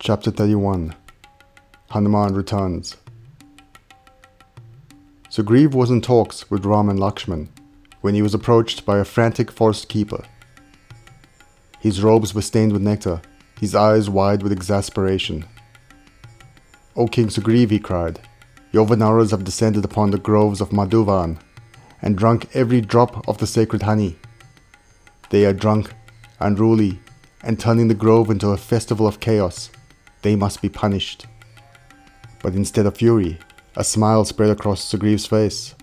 Chapter 31. Hanuman returns. Sugriv was in talks with Ram and Lakshmana when he was approached by a frantic forest keeper. His robes were stained with nectar, his eyes wide with exasperation. "O King Sugriv," he cried, "your Vanaras have descended upon the groves of Madhuvan and drunk every drop of the sacred honey. They are drunk, unruly, and turning the grove into a festival of chaos. They must be punished." But instead of fury, a smile spread across Sugriv's face.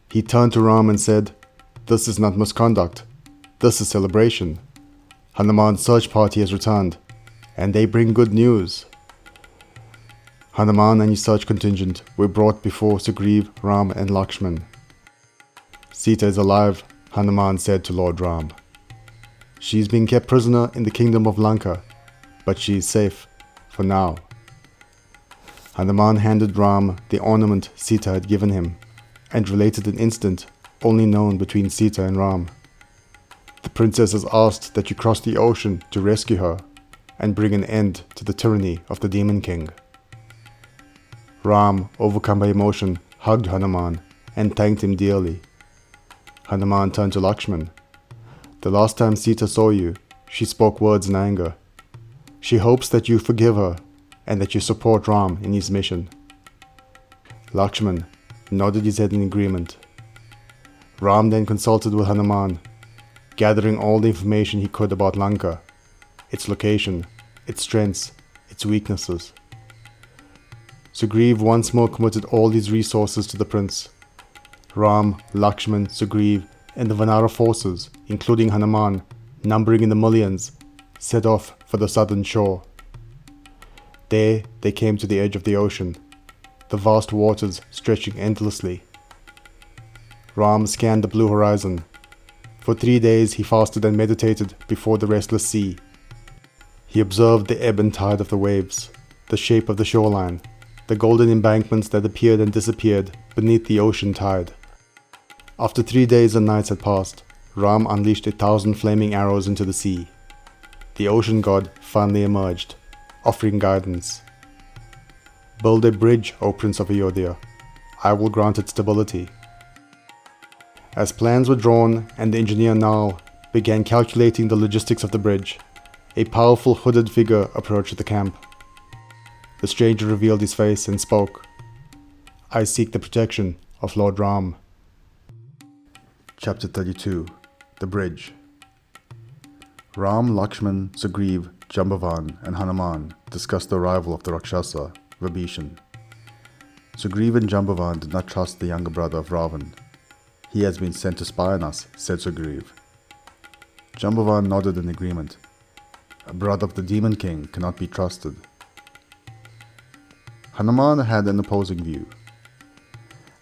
He turned to Ram and said, "This is not misconduct. This is celebration. Hanuman's search party has returned, and they bring good news." Hanuman and his search contingent were brought before Sugriv, Ram, and Lakshmana. "Sita is alive," Hanuman said to Lord Ram. "She is being kept prisoner in the kingdom of Lanka, but she is safe, for now." Hanuman handed Ram the ornament Sita had given him, and related an incident only known between Sita and Ram. "The princess has asked that you cross the ocean to rescue her, and bring an end to the tyranny of the demon king." Ram, overcome by emotion, hugged Hanuman and thanked him dearly. Hanuman turned to Lakshmana. "The last time Sita saw you, she spoke words in anger. She hopes that you forgive her and that you support Ram in his mission." Lakshmana nodded his head in agreement. Ram then consulted with Hanuman, gathering all the information he could about Lanka, its location, its strengths, its weaknesses. Sugriv once more committed all his resources to the prince. Ram, Lakshmana, Sugriv, and the Vanara forces, including Hanuman, numbering in the millions, set off for the southern shore. There they came to the edge of the ocean, the vast waters stretching endlessly. Ram scanned the blue horizon. For 3 days he fasted and meditated before the restless sea. He observed the ebb and tide of the waves, the shape of the shoreline, the golden embankments that appeared and disappeared beneath the ocean tide. After 3 days and nights had passed, Ram unleashed 1,000 flaming arrows into the sea. The ocean god finally emerged, offering guidance. "Build a bridge, O Prince of Ayodhya. I will grant it stability." As plans were drawn and the engineer Nal began calculating the logistics of the bridge, a powerful hooded figure approached the camp. The stranger revealed his face and spoke. "I seek the protection of Lord Ram." Chapter 32. The Bridge. Ram, Lakshmana, Sugriv, Jambavan, and Hanuman discussed the arrival of the Rakshasa, Vibhishan. Sugriv and Jambavan did not trust the younger brother of Ravana. "He has been sent to spy on us," said Sugriv. Jambavan nodded in agreement. "A brother of the demon king cannot be trusted." Hanuman had an opposing view.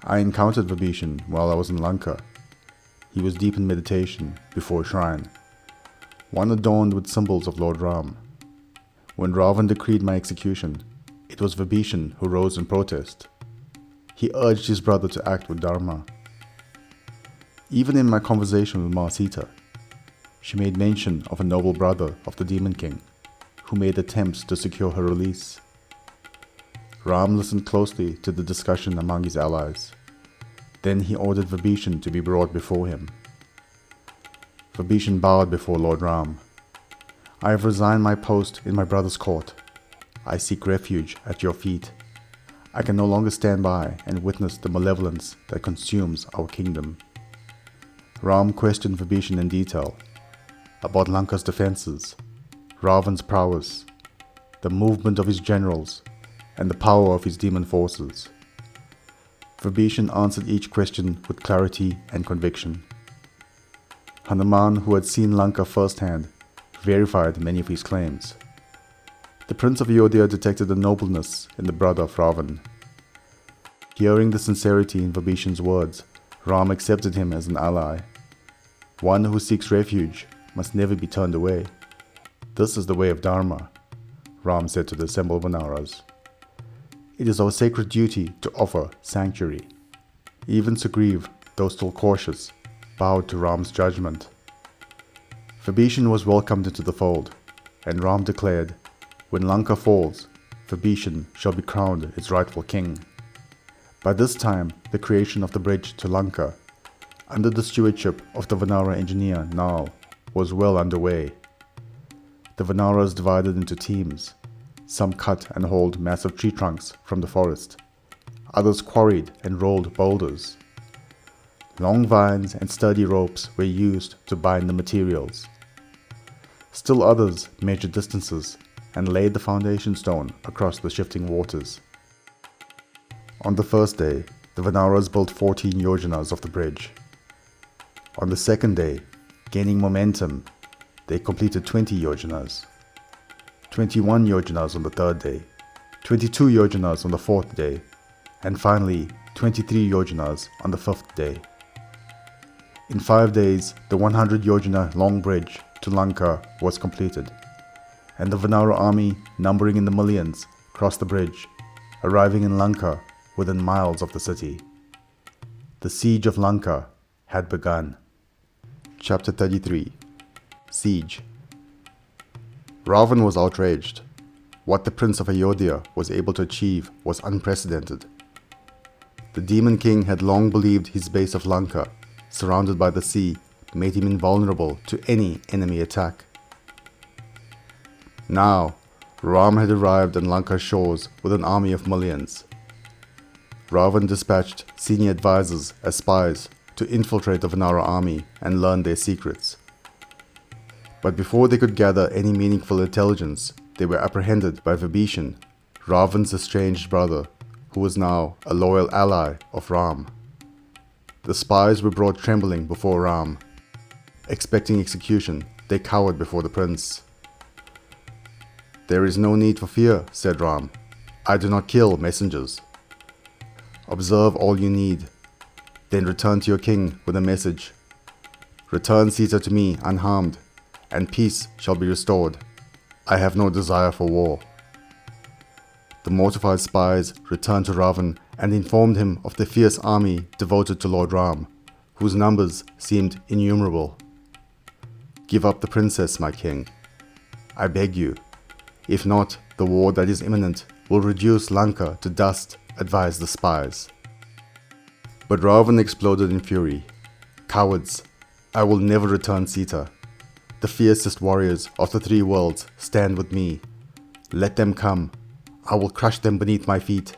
"I encountered Vibhishan while I was in Lanka. He was deep in meditation before a shrine, one adorned with symbols of Lord Ram. When Ravana decreed my execution, it was Vibhishan who rose in protest. He urged his brother to act with Dharma. Even in my conversation with Ma Sita, she made mention of a noble brother of the demon king, who made attempts to secure her release." Ram listened closely to the discussion among his allies. Then he ordered Vibhishan to be brought before him. Vibhishan bowed before Lord Ram. "I have resigned my post in my brother's court. I seek refuge at your feet. I can no longer stand by and witness the malevolence that consumes our kingdom." Ram questioned Vibhishan in detail about Lanka's defenses, Ravana's prowess, the movement of his generals, and the power of his demon forces. Vibhishan answered each question with clarity and conviction. Hanuman, who had seen Lanka firsthand, verified many of his claims. The Prince of Ayodhya detected a nobleness in the brother of Ravana. Hearing the sincerity in Vibhishan's words, Ram accepted him as an ally. One who seeks refuge must never be turned away. "This is the way of Dharma," Ram said to the assembled Vanaras. "It is our sacred duty to offer sanctuary." Even Sugriv, though still cautious, bowed to Ram's judgment. Vibhishan was welcomed into the fold, and Ram declared, When Lanka falls, Vibhishan shall be crowned its rightful king. By this time, the creation of the bridge to Lanka, under the stewardship of the Vanara engineer Nal, was well underway. The Vanaras divided into teams. Some cut and hauled massive tree trunks from the forest. Others quarried and rolled boulders. Long vines and sturdy ropes were used to bind the materials. Still others measured distances and laid the foundation stone across the shifting waters. On the first day, the Vanaras built 14 yojanas of the bridge. On the second day, gaining momentum, they completed 20 yojanas. 21 yojanas on the third day, 22 yojanas on the fourth day, and finally 23 yojanas on the fifth day. In 5 days, the 100 yojana long bridge to Lanka was completed, and the Vanara army, numbering in the millions, crossed the bridge, arriving in Lanka within miles of the city. The siege of Lanka had begun. Chapter 33. Siege. Ravana was outraged. What the Prince of Ayodhya was able to achieve was unprecedented. The demon king had long believed his base of Lanka, surrounded by the sea, made him invulnerable to any enemy attack. Now, Ram had arrived on Lanka's shores with an army of millions. Ravana dispatched senior advisors as spies to infiltrate the Vanara army and learn their secrets. But before they could gather any meaningful intelligence, they were apprehended by Vibhishan, Ravana's estranged brother, who was now a loyal ally of Ram. The spies were brought trembling before Ram. Expecting execution, they cowered before the prince. "There is no need for fear," said Ram. "I do not kill messengers. Observe all you need, then return to your king with a message. Return Sita to me unharmed, and peace shall be restored. I have no desire for war." The mortified spies returned to Ravana and informed him of the fierce army devoted to Lord Ram, whose numbers seemed innumerable. "Give up the princess, my king. I beg you. If not, the war that is imminent will reduce Lanka to dust," advised the spies. But Ravana exploded in fury. "Cowards! I will never return Sita. The fiercest warriors of the 3 worlds stand with me. Let them come. I will crush them beneath my feet."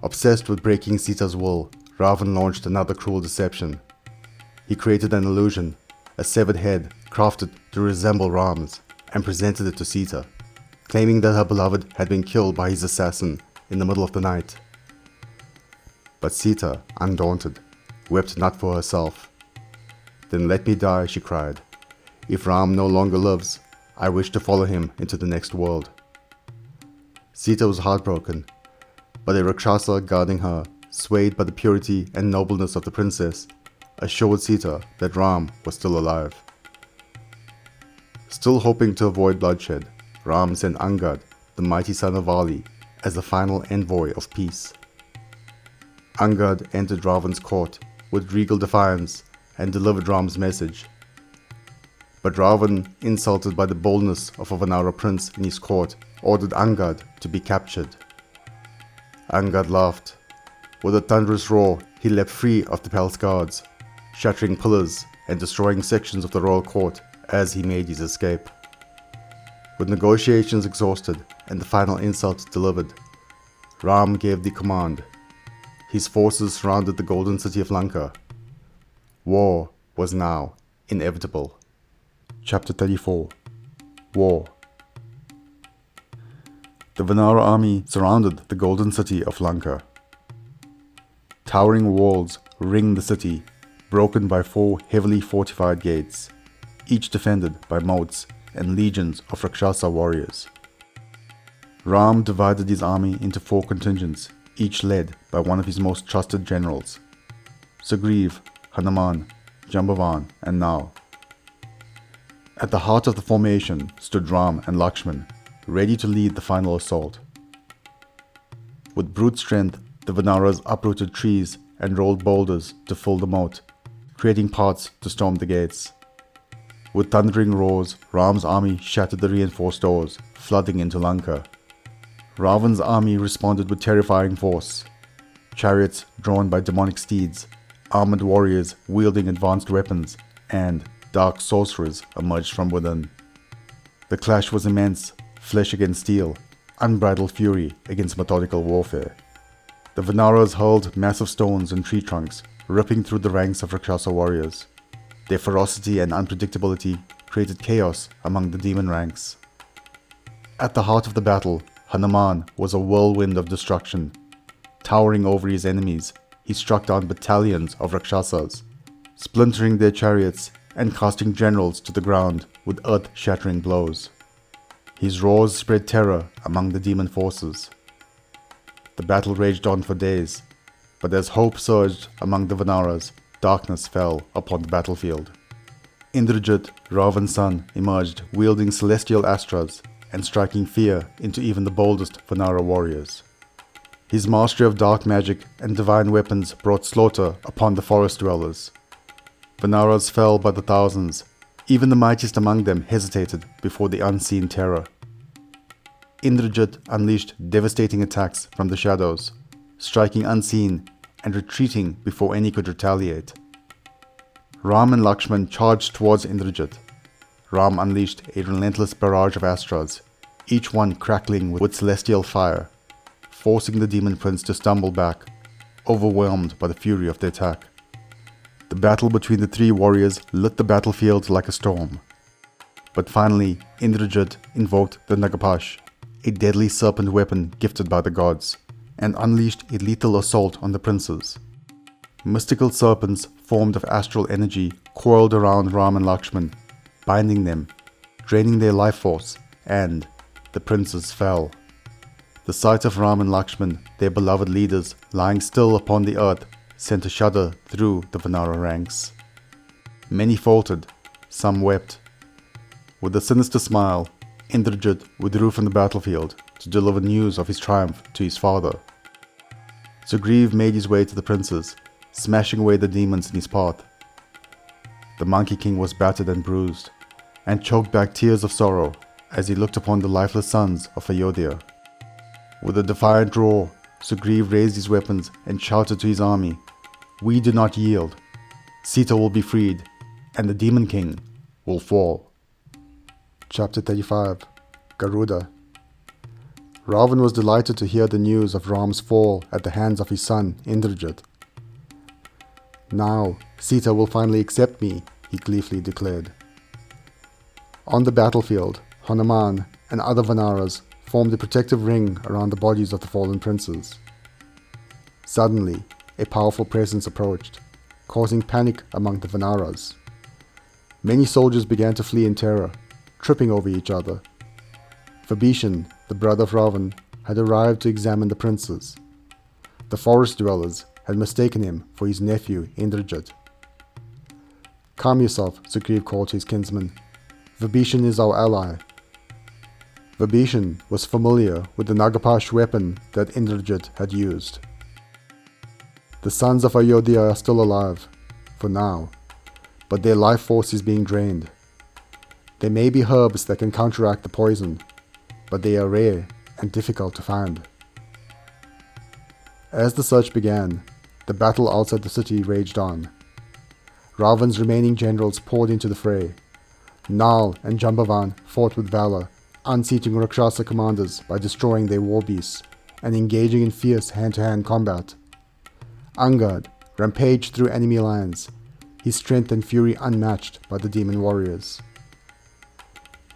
Obsessed with breaking Sita's will, Ravana launched another cruel deception. He created an illusion, a severed head crafted to resemble Ram's, and presented it to Sita, claiming that her beloved had been killed by his assassin in the middle of the night. But Sita, undaunted, wept not for herself. "Then let me die," she cried. "If Ram no longer lives, I wish to follow him into the next world." Sita was heartbroken, but a Rakshasa guarding her, swayed by the purity and nobleness of the princess, assured Sita that Ram was still alive. Still hoping to avoid bloodshed, Ram sent Angad, the mighty son of Vali, as the final envoy of peace. Angad entered Ravana's court with regal defiance and delivered Ram's message. But Ravana, insulted by the boldness of a Vanara prince in his court, ordered Angad to be captured. Angad laughed. With a thunderous roar, he leapt free of the palace guards, shattering pillars and destroying sections of the royal court as he made his escape. With negotiations exhausted and the final insult delivered, Ram gave the command. His forces surrounded the golden city of Lanka. War was now inevitable. Chapter 34. War. The Vanara army surrounded the golden city of Lanka. Towering walls ringed the city, broken by 4 heavily fortified gates, each defended by moats and legions of Rakshasa warriors. Ram divided his army into 4 contingents, each led by one of his most trusted generals: Sugriv, Hanuman, Jambavan, and Nal. At the heart of the formation stood Ram and Lakshmana, ready to lead the final assault. With brute strength, the Vanaras uprooted trees and rolled boulders to fill the moat, creating paths to storm the gates. With thundering roars, Ram's army shattered the reinforced doors, flooding into Lanka. Ravana's army responded with terrifying force. Chariots drawn by demonic steeds, armored warriors wielding advanced weapons, and dark sorcerers emerged from within. The clash was immense, flesh against steel, unbridled fury against methodical warfare. The Vanaras hurled massive stones and tree trunks, ripping through the ranks of Rakshasa warriors. Their ferocity and unpredictability created chaos among the demon ranks. At the heart of the battle, Hanuman was a whirlwind of destruction. Towering over his enemies, he struck down battalions of Rakshasas, splintering their chariots and casting generals to the ground with earth-shattering blows. His roars spread terror among the demon forces. The battle raged on for days, but as hope surged among the Vanaras, darkness fell upon the battlefield. Indrajit, Ravana's son, emerged wielding celestial astras and striking fear into even the boldest Vanara warriors. His mastery of dark magic and divine weapons brought slaughter upon the forest dwellers. Vanaras fell by the thousands. Even the mightiest among them hesitated before the unseen terror. Indrajit unleashed devastating attacks from the shadows, striking unseen and retreating before any could retaliate. Ram and Lakshmana charged towards Indrajit. Ram unleashed a relentless barrage of astras, each one crackling with celestial fire, forcing the demon prince to stumble back, overwhelmed by the fury of the attack. The battle between the three warriors lit the battlefield like a storm. But finally, Indrajit invoked the Nagapash, a deadly serpent weapon gifted by the gods, and unleashed a lethal assault on the princes. Mystical serpents formed of astral energy coiled around Ram and Lakshmana, binding them, draining their life force, and the princes fell. The sight of Ram and Lakshmana, their beloved leaders, lying still upon the earth sent a shudder through the Vanara ranks. Many faltered, some wept. With a sinister smile, Indrajit withdrew from the battlefield to deliver news of his triumph to his father. Sugriv made his way to the princes, smashing away the demons in his path. The Monkey King was battered and bruised, and choked back tears of sorrow as he looked upon the lifeless sons of Ayodhya. With a defiant roar, Sugriv raised his weapons and shouted to his army, "We do not yield. Sita will be freed, and the Demon King will fall." Chapter 35. Garuda. Ravana was delighted to hear the news of Ram's fall at the hands of his son Indrajit. "Now Sita will finally accept me," he gleefully declared. On the battlefield, Hanuman and other Vanaras formed a protective ring around the bodies of the fallen princes. Suddenly, a powerful presence approached, causing panic among the Vanaras. Many soldiers began to flee in terror, tripping over each other. Vibhishan, the brother of Ravana, had arrived to examine the princes. The forest dwellers had mistaken him for his nephew Indrajit. "Calm yourself," Sugriv called to his kinsman. "Vibhishan is our ally." Vibhishan was familiar with the Nagapash weapon that Indrajit had used. "The sons of Ayodhya are still alive, for now, but their life force is being drained. There may be herbs that can counteract the poison, but they are rare and difficult to find." As the search began, the battle outside the city raged on. Ravana's remaining generals poured into the fray. Nal and Jambavan fought with valor, unseating Rakshasa commanders by destroying their war beasts and engaging in fierce hand-to-hand combat. Angad rampaged through enemy lines, his strength and fury unmatched by the demon warriors.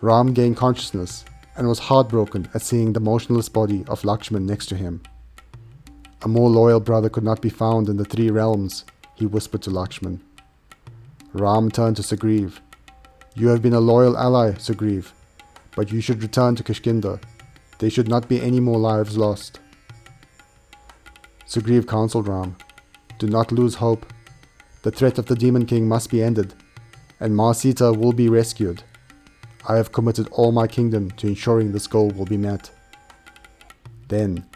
Ram gained consciousness and was heartbroken at seeing the motionless body of Lakshmana next to him. "A more loyal brother could not be found in the three realms," he whispered to Lakshmana. Ram turned to Sugriv. "You have been a loyal ally, Sugriv, but you should return to Kishkinda. There should not be any more lives lost." Sugriv counseled Ram, "Do not lose hope. The threat of the Demon King must be ended, and Ma Sita will be rescued. I have committed all my kingdom to ensuring this goal will be met." Then,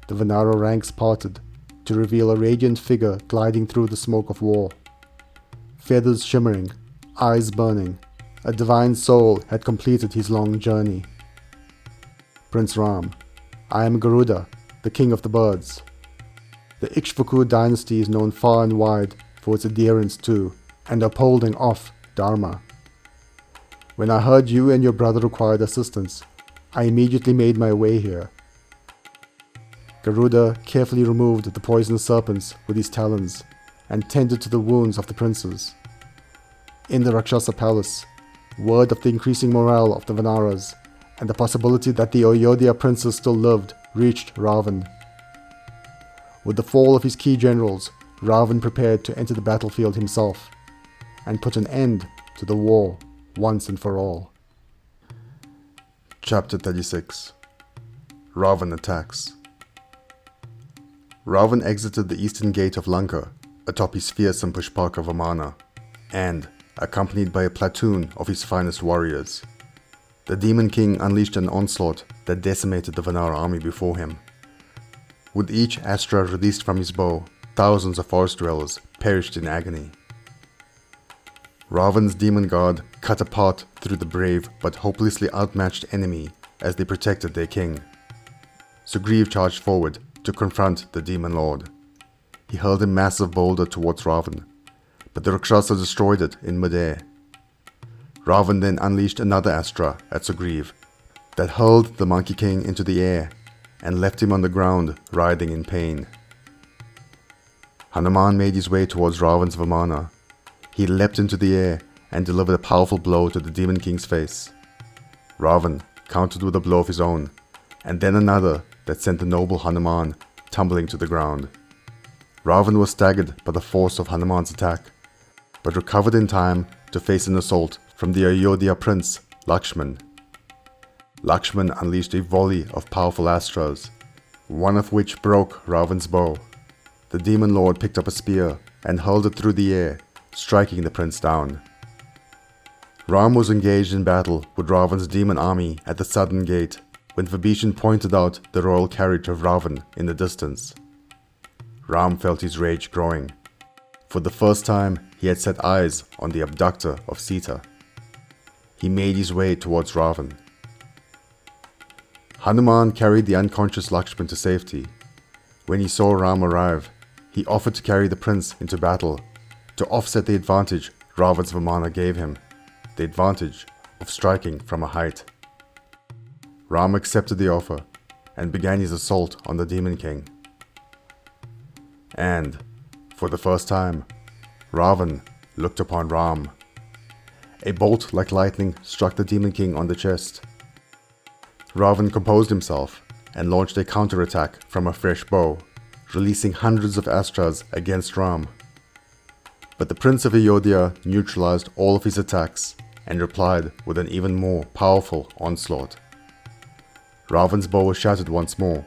the Vanara ranks parted to reveal a radiant figure gliding through the smoke of war. Feathers shimmering, eyes burning, A divine soul had completed his long journey. Prince Ram, I am Garuda, the king of the birds. The Ikshvaku dynasty is known far and wide for its adherence to and upholding of Dharma. When I heard you and your brother required assistance, I immediately made my way here. Garuda carefully removed the poisonous serpents with his talons and tended to the wounds of the princes. In the Rakshasa palace, word of the increasing morale of the Vanaras and the possibility that the Ayodhya princes still lived reached Ravana. With the fall of his key generals, Ravana prepared to enter the battlefield himself and put an end to the war once and for all. Chapter 36. Ravana attacks. Ravana exited the eastern gate of Lanka atop his fearsome Pushpaka Vamana and, accompanied by a platoon of his finest warriors, the Demon King unleashed an onslaught that decimated the Vanara army before him. With each astra released from his bow, thousands of forest dwellers perished in agony. Ravana's demon guard cut a path through the brave but hopelessly outmatched enemy as they protected their king. Sugriv charged forward to confront the demon lord. He hurled a massive boulder towards Ravana, but the Rakshasa destroyed it in midair. Ravana then unleashed another astra at Sugriv that hurled the Monkey King into the air and left him on the ground writhing in pain. Hanuman made his way towards Ravana's Vamana. He leapt into the air and delivered a powerful blow to the Demon King's face. Ravana countered with a blow of his own, and then another that sent the noble Hanuman tumbling to the ground. Ravana was staggered by the force of Hanuman's attack, but recovered in time to face an assault from the Ayodhya prince, Lakshmana. Lakshmana unleashed a volley of powerful astras, one of which broke Ravana's bow. The demon lord picked up a spear and hurled it through the air, striking the prince down. Ram was engaged in battle with Ravana's demon army at the southern gate when Vibhishan pointed out the royal carriage of Ravana in the distance. Ram felt his rage growing. For the first time, he had set eyes on the abductor of Sita. He made his way towards Ravana. Hanuman carried the unconscious Lakshmana to safety. When he saw Ram arrive, he offered to carry the prince into battle to offset the advantage Ravana's Vamana gave him, the advantage of striking from a height. Ram accepted the offer and began his assault on the Demon King. And, for the first time, Ravana looked upon Ram. A bolt like lightning struck the Demon King on the chest. Ravana composed himself and launched a counterattack from a fresh bow, releasing hundreds of astras against Ram. But the Prince of Ayodhya neutralized all of his attacks and replied with an even more powerful onslaught. Ravana's bow was shattered once more,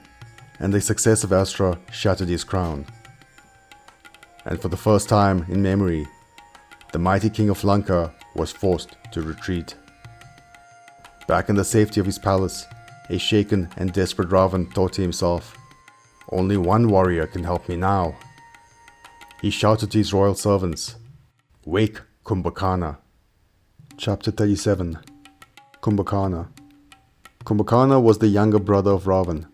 and a successive astra shattered his crown. And for the first time in memory, the mighty king of Lanka was forced to retreat. Back in the safety of his palace, a shaken and desperate Ravana thought to himself, "Only one warrior can help me now." He shouted to his royal servants, "Wake Kumbakharna." Chapter 37. Kumbakharna. Kumbakharna was the younger brother of Ravana.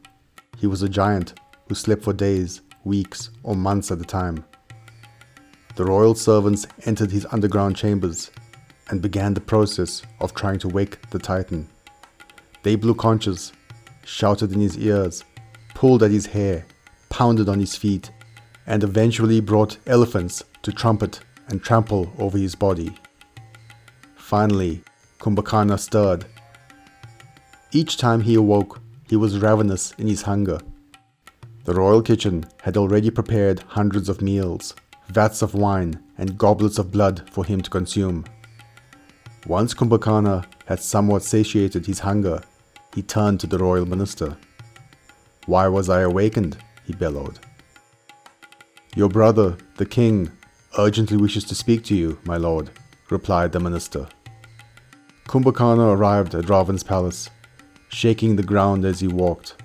He was a giant who slept for days, weeks, or months at a time. The royal servants entered his underground chambers and began the process of trying to wake the Titan. They blew conches, shouted in his ears, pulled at his hair, pounded on his feet, and eventually brought elephants to trumpet and trample over his body. Finally, Kumbakharna stirred. Each time he awoke, he was ravenous in his hunger. The royal kitchen had already prepared hundreds of meals, vats of wine, and goblets of blood for him to consume. Once Kumbakharna had somewhat satiated his hunger, he turned to the royal minister. "Why was I awakened?" he bellowed. "Your brother, the king, urgently wishes to speak to you, my lord," replied the minister. Kumbakharna arrived at Ravana's palace, shaking the ground as he walked.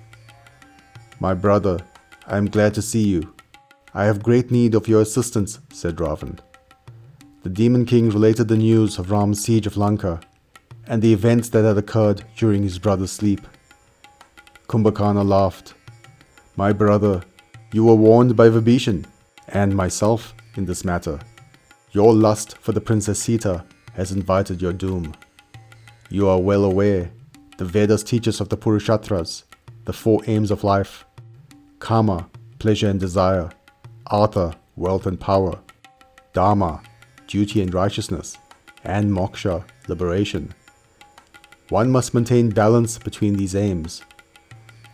"My brother, I am glad to see you. I have great need of your assistance," said Ravana. The Demon King related the news of Ram's siege of Lanka and the events that had occurred during his brother's sleep. Kumbakharna laughed. "My brother, you were warned by Vibhishan and myself in this matter. Your lust for the Princess Sita has invited your doom. You are well aware, the Vedas teach us of the Purusharthas, the four aims of life: Kama, pleasure and desire; Artha, wealth and power; Dharma, duty and righteousness; and Moksha, liberation. One must maintain balance between these aims.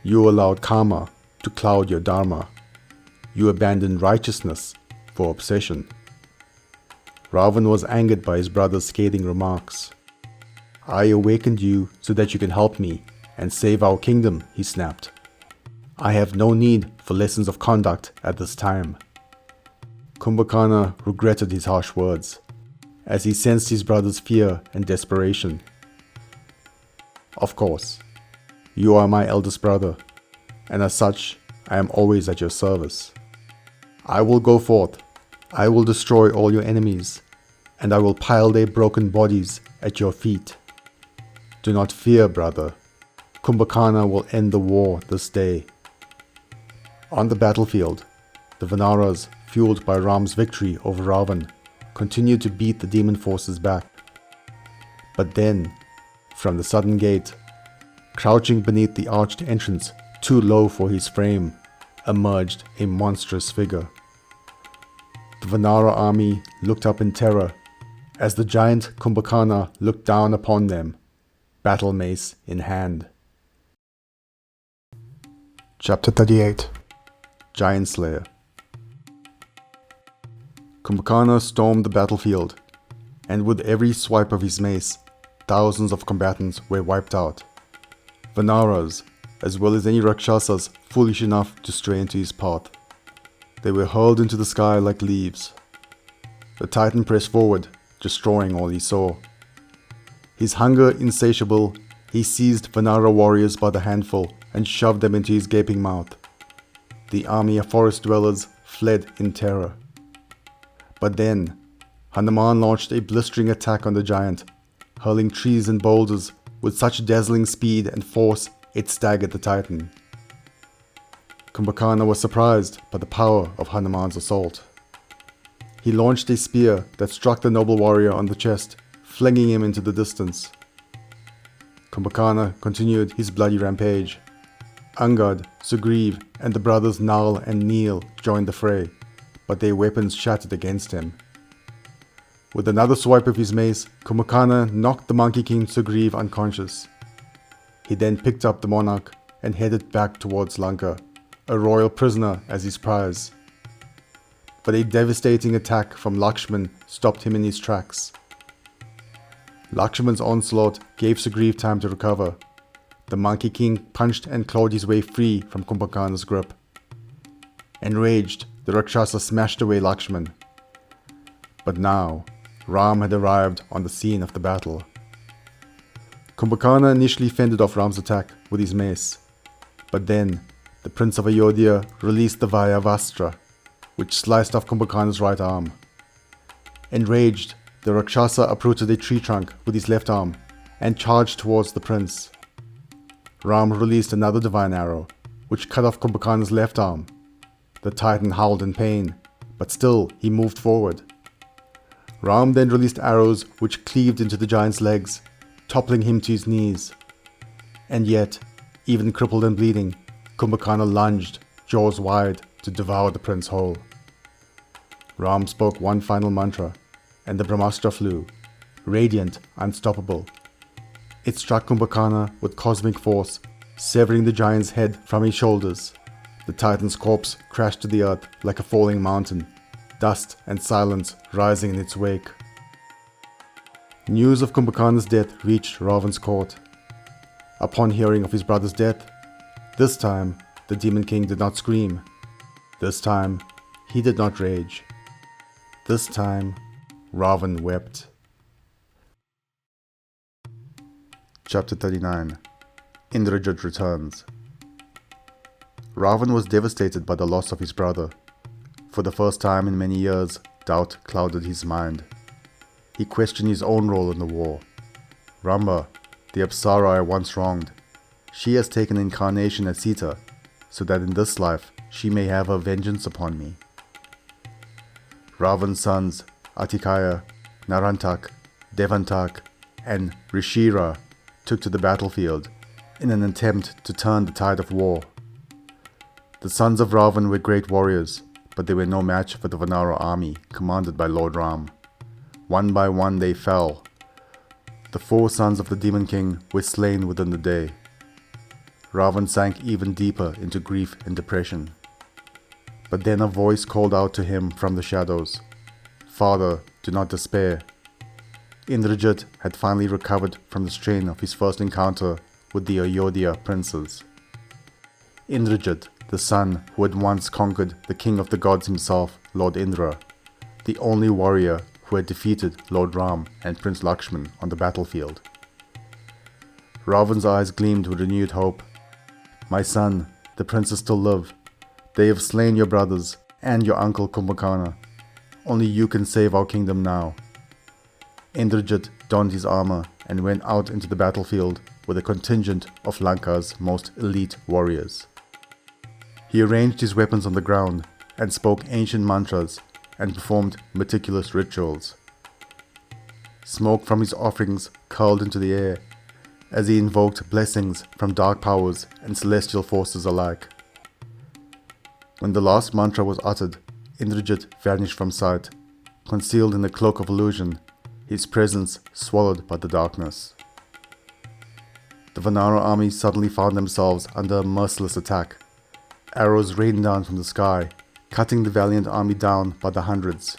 You allowed Kama to cloud your Dharma. You abandoned righteousness for obsession." Ravana was angered by his brother's scathing remarks. "I awakened you so that you can help me and save our kingdom," he snapped. "I have no need for lessons of conduct at this time." Kumbakharna regretted his harsh words, as he sensed his brother's fear and desperation. "Of course, you are my eldest brother, and as such, I am always at your service. I will go forth, I will destroy all your enemies, and I will pile their broken bodies at your feet. Do not fear, brother. Kumbakharna will end the war this day." On the battlefield, the Vanaras, fueled by Ram's victory over Ravana, continued to beat the demon forces back. But then, from the southern gate, crouching beneath the arched entrance too low for his frame, emerged a monstrous figure. The Vanara army looked up in terror as the giant Kumbakharna looked down upon them, battle mace in hand. Chapter 38. Giant Slayer. Kumbakharna stormed the battlefield, and with every swipe of his mace, thousands of combatants were wiped out. Vanaras, as well as any Rakshasas foolish enough to stray into his path. They were hurled into the sky like leaves. The Titan pressed forward, destroying all he saw. His hunger insatiable, he seized Vanara warriors by the handful and shoved them into his gaping mouth. The army of forest dwellers fled in terror. But then, Hanuman launched a blistering attack on the giant, hurling trees and boulders with such dazzling speed and force it staggered the Titan. Kumbakharna was surprised by the power of Hanuman's assault. He launched a spear that struck the noble warrior on the chest, flinging him into the distance. Kumbakharna continued his bloody rampage. Angad, Sugriv, and the brothers Nal and Neel joined the fray, but their weapons shattered against him. With another swipe of his mace, Kumbakharna knocked the Monkey King Sugriv unconscious. He then picked up the monarch and headed back towards Lanka, a royal prisoner as his prize. But a devastating attack from Lakshmana stopped him in his tracks. Lakshmana's onslaught gave Sugriv time to recover. The Monkey King punched and clawed his way free from Kumbakharna's grip. Enraged, the Rakshasa smashed away Lakshmana. But now, Ram had arrived on the scene of the battle. Kumbakharna initially fended off Ram's attack with his mace, but then the Prince of Ayodhya released the Vayavastra, which sliced off Kumbakharna's right arm. Enraged, the Rakshasa uprooted a tree trunk with his left arm and charged towards the prince. Ram released another divine arrow, which cut off Kumbakharna's left arm. The Titan howled in pain, but still he moved forward. Ram then released arrows which cleaved into the giant's legs, toppling him to his knees. And yet, even crippled and bleeding, Kumbakharna lunged, jaws wide, to devour the prince whole. Ram spoke one final mantra, and the Brahmastra flew, radiant, unstoppable. It struck Kumbakharna with cosmic force, severing the giant's head from his shoulders. The Titan's corpse crashed to the earth like a falling mountain, dust and silence rising in its wake. News of Kumbakharna's death reached Ravana's court. Upon hearing of his brother's death, this time the Demon King did not scream. This time he did not rage. This time Ravana wept. Chapter 39. Indrajit returns. Ravana was devastated by the loss of his brother. For the first time in many years, doubt clouded his mind. he questioned his own role in the war. Rama, the Apsara I once wronged, she has taken incarnation as Sita, so that in this life she may have her vengeance upon me. Ravana's sons, Atikaya, Narantak, Devantak, and Rishira took to the battlefield in an attempt to turn the tide of war. The sons of Ravana were great warriors, but they were no match for the Vanara army commanded by Lord Ram. One by one they fell. The 4 sons of the Demon King were slain within the day. Ravana sank even deeper into grief and depression. But then a voice called out to him from the shadows, "Father, do not despair." Indrajit had finally recovered from the strain of his first encounter with the Ayodhya princes. Indrajit, the son who had once conquered the king of the gods himself, Lord Indra, the only warrior who had defeated Lord Ram and Prince Lakshmana on the battlefield. Ravana's eyes gleamed with renewed hope. "My son, the princes still live. They have slain your brothers and your uncle Kumbakharna. Only you can save our kingdom now." Indrajit donned his armor and went out into the battlefield with a contingent of Lanka's most elite warriors. He arranged his weapons on the ground and spoke ancient mantras and performed meticulous rituals. Smoke from his offerings curled into the air as he invoked blessings from dark powers and celestial forces alike. When the last mantra was uttered, Indrajit vanished from sight, concealed in a cloak of illusion, his presence swallowed by the darkness. The Vanara army suddenly found themselves under a merciless attack. Arrows rained down from the sky, cutting the valiant army down by the hundreds.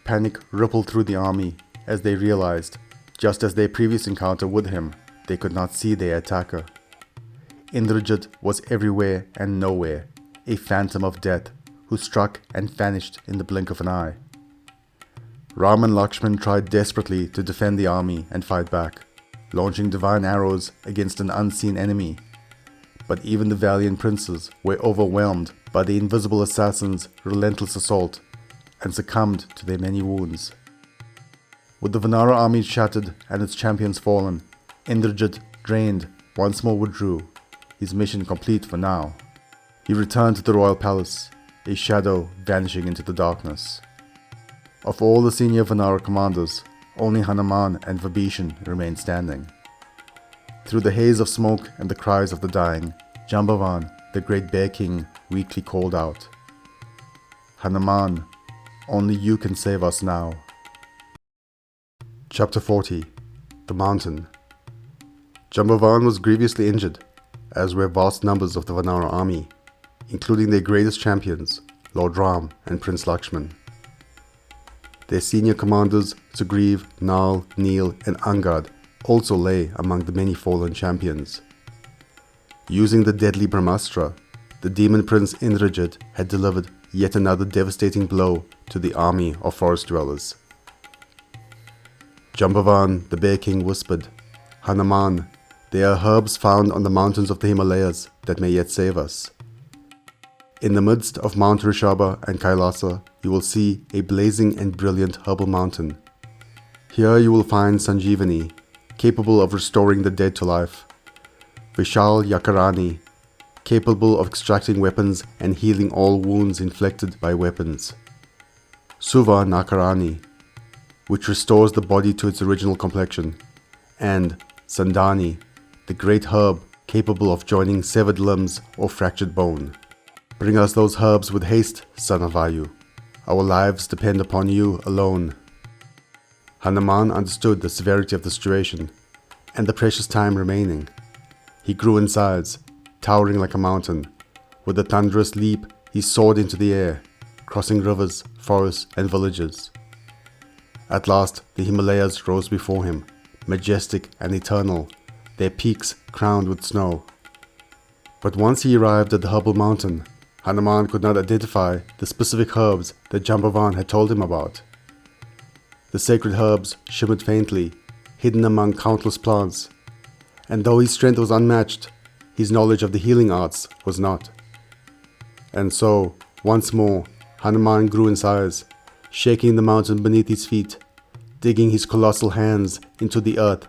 Panic rippled through the army as they realized, just as their previous encounter with him, they could not see their attacker. Indrajit was everywhere and nowhere, a phantom of death who struck and vanished in the blink of an eye. Ram and Lakshmana tried desperately to defend the army and fight back, launching divine arrows against an unseen enemy. But even the valiant princes were overwhelmed by the invisible assassin's relentless assault and succumbed to their many wounds. With the Vanara army shattered and its champions fallen, Indrajit, drained, once more withdrew, his mission complete for now. He returned to the royal palace, a shadow vanishing into the darkness. Of all the senior Vanara commanders, only Hanuman and Vibhishan remained standing. Through the haze of smoke and the cries of the dying, Jambavan, the great bear king, weakly called out, "Hanuman, only you can save us now." Chapter 40. The Mountain. Jambavan was grievously injured, as were vast numbers of the Vanara army, including their greatest champions, Lord Ram and Prince Lakshmana. Their senior commanders, Sugriv, Nal, Neel, and Angad, also lay among the many fallen champions. Using the deadly Brahmastra, the demon prince Indrajit had delivered yet another devastating blow to the army of forest dwellers. Jambavan, the bear king, whispered, "Hanuman, there are herbs found on the mountains of the Himalayas that may yet save us. In the midst of Mount Rishabha and Kailasa, you will see a blazing and brilliant herbal mountain. Here you will find Sanjeevani, capable of restoring the dead to life, Vishal Yakarani, capable of extracting weapons and healing all wounds inflicted by weapons, Suva Nakarani, which restores the body to its original complexion, and Sandani, the great herb capable of joining severed limbs or fractured bone. Bring us those herbs with haste, son of Vayu. Our lives depend upon you alone." Hanuman understood the severity of the situation and the precious time remaining. He grew in size, towering like a mountain. With a thunderous leap, he soared into the air, crossing rivers, forests, and villages. At last, the Himalayas rose before him, majestic and eternal, their peaks crowned with snow. But once he arrived at the herbal mountain, Hanuman could not identify the specific herbs that Jambavan had told him about. The sacred herbs shimmered faintly, hidden among countless plants, and though his strength was unmatched, his knowledge of the healing arts was not. And so, once more, Hanuman grew in size, shaking the mountain beneath his feet, Digging his colossal hands into the earth,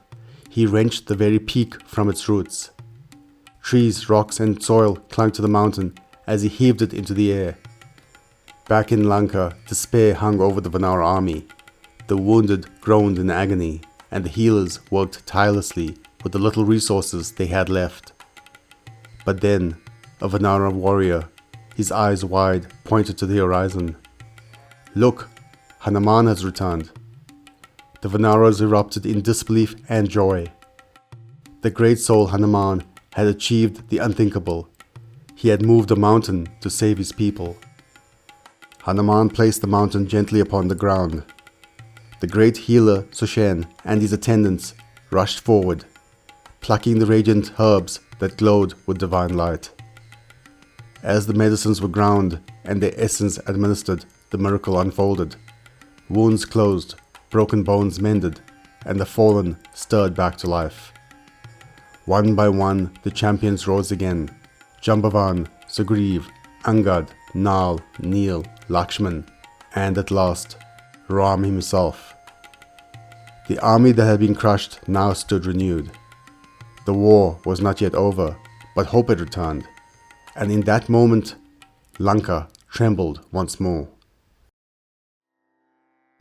he wrenched the very peak from its roots. Trees, rocks, and soil clung to the mountain as he heaved it into the air. Back in Lanka, despair hung over the Vanara army. The wounded groaned in agony, and the healers worked tirelessly with the little resources they had left. But then, a Vanara warrior, his eyes wide, pointed to the horizon. "Look, Hanuman has returned." The Vanaras erupted in disbelief and joy. The great soul Hanuman had achieved the unthinkable. He had moved a mountain to save his people. Hanuman placed the mountain gently upon the ground. The great healer Sushen and his attendants rushed forward, plucking the radiant herbs that glowed with divine light. As the medicines were ground and their essence administered, the miracle unfolded. Wounds closed, broken bones mended, and the fallen stirred back to life. One by one, the champions rose again. Jambavan, Sugriv, Angad, Nal, Neel, Lakshman, and at last, Ram himself. The army that had been crushed now stood renewed. The war was not yet over, but hope had returned, and in that moment, Lanka trembled once more.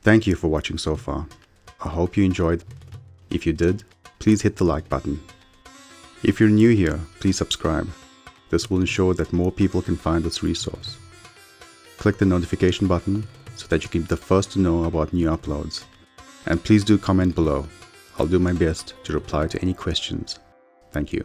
Thank you for watching so far. I hope you enjoyed. If you did, please hit the like button. If you're new here, please subscribe. This will ensure that more people can find this resource. Click the notification button so that you can be the first to know about new uploads. And please do comment below. I'll do my best to reply to any questions. Thank you.